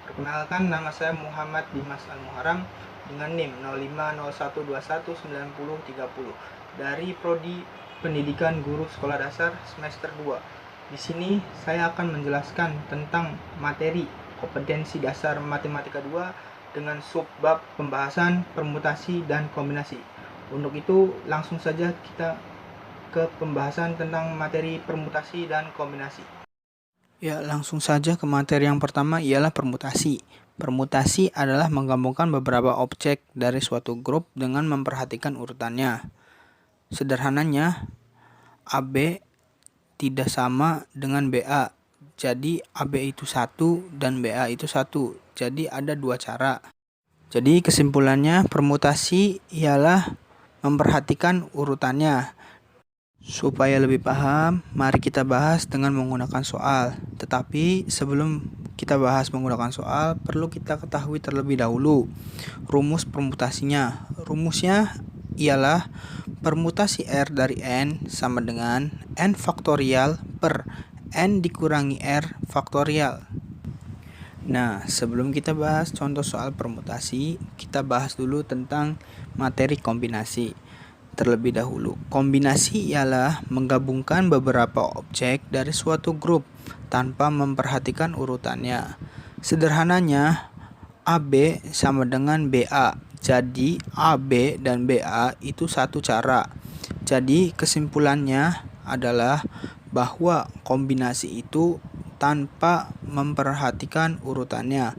Perkenalkan, nama saya Muhammad Dimas Al-Muharam dengan NIM 0501219030 dari Prodi Pendidikan Guru Sekolah Dasar semester 2. Di sini saya akan menjelaskan tentang materi kompetensi dasar matematika 2 dengan subbab pembahasan permutasi dan kombinasi. Untuk itu, langsung saja kita ke pembahasan tentang materi permutasi dan kombinasi. Ya, langsung saja ke materi yang pertama ialah permutasi. Permutasi adalah menggabungkan beberapa objek dari suatu grup dengan memperhatikan urutannya. Sederhananya, AB tidak sama dengan BA. Jadi AB itu 1 dan BA itu 1. Jadi ada dua cara. Jadi kesimpulannya, permutasi ialah memperhatikan urutannya. Supaya lebih paham, mari kita bahas dengan menggunakan soal. Tetapi sebelum kita bahas menggunakan soal, perlu kita ketahui terlebih dahulu rumus permutasinya. Rumusnya ialah permutasi R dari N sama dengan N faktorial per N dikurangi R faktorial. Nah, sebelum kita bahas contoh soal permutasi, kita bahas dulu tentang materi kombinasi. Terlebih dahulu, kombinasi ialah menggabungkan beberapa objek dari suatu grup tanpa memperhatikan urutannya. Sederhananya, AB sama dengan BA. Jadi, AB dan BA itu satu cara. Jadi, kesimpulannya adalah bahwa kombinasi itu tanpa memperhatikan urutannya.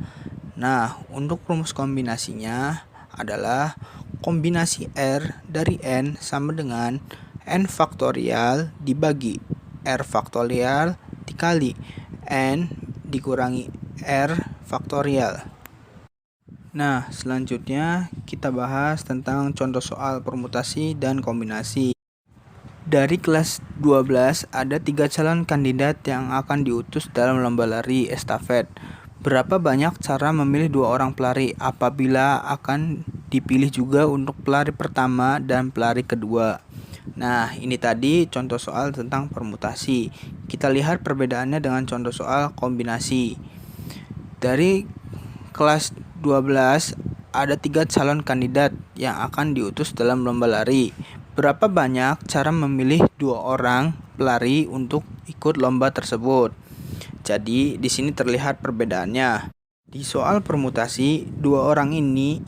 Nah, untuk rumus kombinasinya adalah kombinasi R dari N sama dengan N faktorial dibagi R faktorial dikali N dikurangi R faktorial. Nah, selanjutnya kita bahas tentang contoh soal permutasi dan kombinasi. Dari kelas 12 ada 3 calon kandidat yang akan diutus dalam lomba lari estafet. Berapa banyak cara memilih 2 orang pelari apabila akan dipilih juga untuk pelari pertama dan pelari kedua? Nah, ini tadi contoh soal tentang permutasi. Kita lihat perbedaannya dengan contoh soal kombinasi. Dari kelas 12 ada 3 calon kandidat yang akan diutus dalam lomba lari. Berapa banyak cara memilih 2 orang pelari untuk ikut lomba tersebut? Jadi, di sini terlihat perbedaannya. Di soal permutasi, 2 orang ini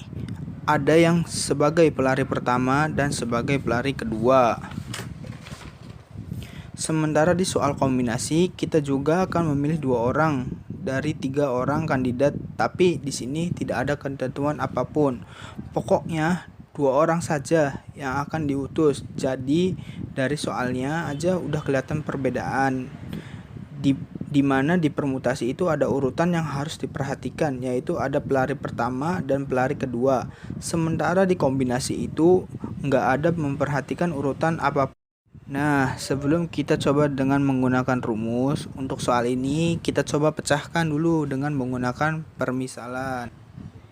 ada yang sebagai pelari pertama dan sebagai pelari kedua. Sementara di soal kombinasi, kita juga akan memilih 2 orang dari 3 orang kandidat, tapi di sini tidak ada ketentuan apapun. Pokoknya 2 orang saja yang akan diutus. Jadi dari soalnya aja udah kelihatan perbedaan. Di mana di permutasi itu ada urutan yang harus diperhatikan, yaitu ada pelari pertama dan pelari kedua. Sementara di kombinasi itu nggak ada memperhatikan urutan apapun. Nah, sebelum kita coba dengan menggunakan rumus, untuk soal ini kita coba pecahkan dulu dengan menggunakan permisalan.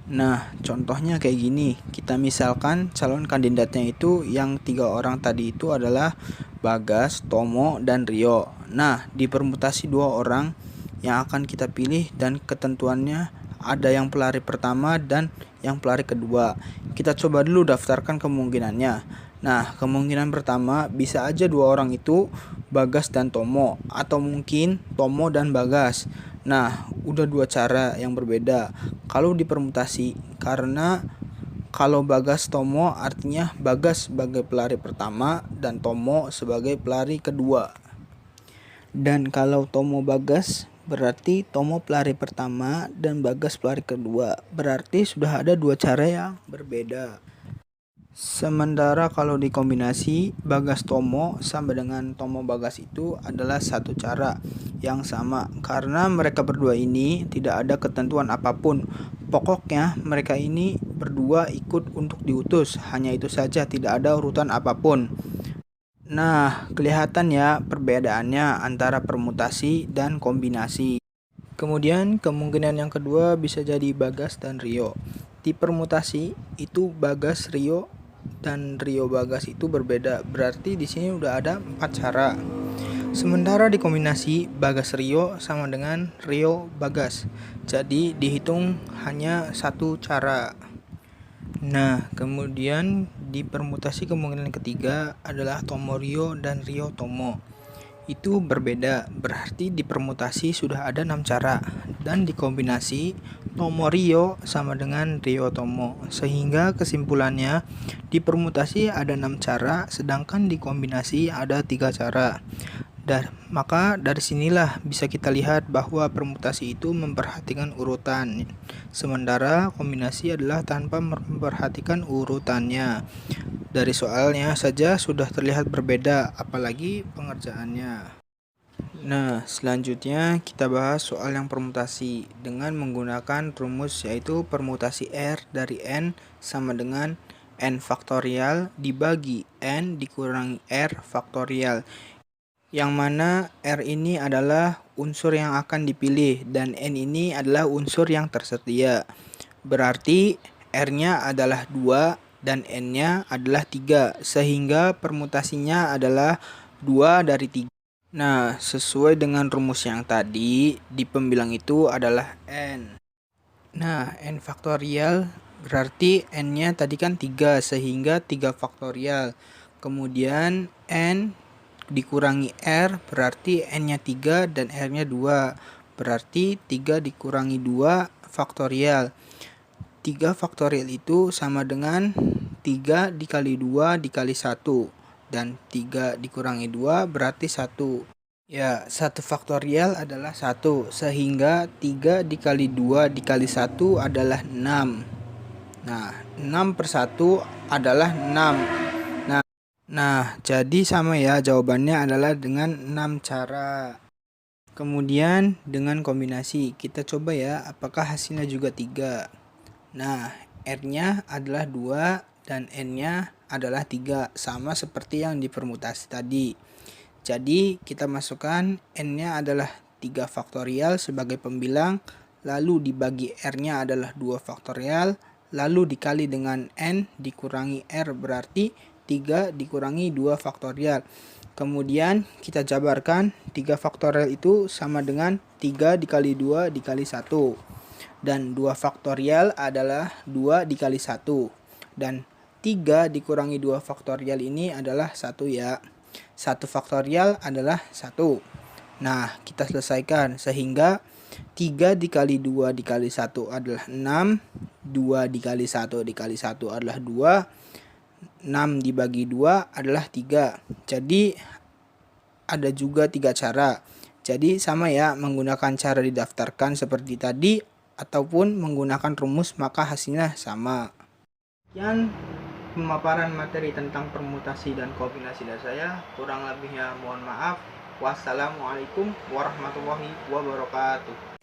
Nah, contohnya kayak gini. Kita misalkan calon kandidatnya itu yang 3 orang tadi itu adalah Bagas, Tomo, dan Rio. Nah, di permutasi 2 orang yang akan kita pilih dan ketentuannya ada yang pelari pertama dan yang pelari kedua. Kita coba dulu daftarkan kemungkinannya. Nah, kemungkinan pertama bisa aja 2 orang itu Bagas dan Tomo, atau mungkin Tomo dan Bagas. Nah, udah 2 cara yang berbeda kalau dipermutasi, karena kalau Bagas Tomo artinya Bagas sebagai pelari pertama dan Tomo sebagai pelari kedua. Dan kalau Tomo Bagas berarti Tomo pelari pertama dan Bagas pelari kedua. Berarti sudah ada 2 cara yang berbeda. Sementara kalau dikombinasi, Bagas Tomo sama dengan Tomo Bagas itu adalah satu cara yang sama, karena mereka berdua ini tidak ada ketentuan apapun. Pokoknya mereka ini berdua ikut untuk diutus, hanya itu saja, tidak ada urutan apapun. Nah, kelihatan ya perbedaannya antara permutasi dan kombinasi. Kemudian kemungkinan yang kedua bisa jadi Bagas dan Rio. Di permutasi itu Bagas Rio dan Rio Bagas itu berbeda. Berarti di sini udah ada 4 cara. Sementara dikombinasi Bagas Rio sama dengan Rio Bagas. Jadi dihitung hanya satu cara. Nah, kemudian di permutasi kemungkinan ketiga adalah Tomo Rio dan Rio Tomo. Itu berbeda, berarti di permutasi sudah ada 6 cara, dan dikombinasi Tomo Rio sama dengan Rio Tomo, sehingga kesimpulannya di permutasi ada 6 cara, sedangkan di kombinasi ada 3 cara. Maka dari sinilah bisa kita lihat bahwa permutasi itu memperhatikan urutan, sementara kombinasi adalah tanpa memperhatikan urutannya. Dari soalnya saja sudah terlihat berbeda, apalagi pengerjaannya. Nah, selanjutnya kita bahas soal yang permutasi dengan menggunakan rumus, yaitu permutasi R dari N sama dengan N faktorial dibagi N dikurangi R faktorial, yang mana R ini adalah unsur yang akan dipilih dan N ini adalah unsur yang tersedia. Berarti R-nya adalah 2 dan N-nya adalah 3, sehingga permutasinya adalah 2 dari 3. Nah, sesuai dengan rumus yang tadi, di pembilang itu adalah N. Nah, N faktorial berarti N-nya tadi kan 3, sehingga 3 faktorial. Kemudian N dikurangi R berarti N-nya 3 dan R-nya 2. Berarti 3 dikurangi 2 faktorial. 3 faktorial itu sama dengan 3 dikali 2 dikali 1. Dan 3 dikurangi 2 berarti 1. Ya, 1 faktorial adalah 1. Sehingga 3 dikali 2 dikali 1 adalah 6. Nah, 6 per 1 adalah 6. Nah, jadi sama ya, jawabannya adalah dengan 6 cara. Kemudian dengan kombinasi, kita coba ya apakah hasilnya juga 3. Nah, R-nya adalah 2 dan N-nya adalah 3, sama seperti yang di permutasi tadi. Jadi kita masukkan N-nya adalah 3 faktorial sebagai pembilang, lalu dibagi R-nya adalah 2 faktorial, lalu dikali dengan N dikurangi R berarti 3 dikurangi 2 faktorial. Kemudian kita jabarkan 3 faktorial itu sama dengan 3 dikali 2 dikali 1. Dan 2 faktorial adalah 2 dikali 1. Dan 3 dikurangi 2 faktorial ini adalah 1 ya. 1 faktorial adalah 1. Nah, kita selesaikan sehingga 3 dikali 2 dikali 1 adalah 6. 2 dikali 1 dikali 1 adalah 2. 6 dibagi 2 adalah 3. Jadi ada juga 3 cara. Jadi sama ya, menggunakan cara didaftarkan seperti tadi ataupun menggunakan rumus, maka hasilnya sama. Sekian pemaparan materi tentang permutasi dan kombinasi dari saya. Kurang lebihnya mohon maaf. Wassalamualaikum warahmatullahi wabarakatuh.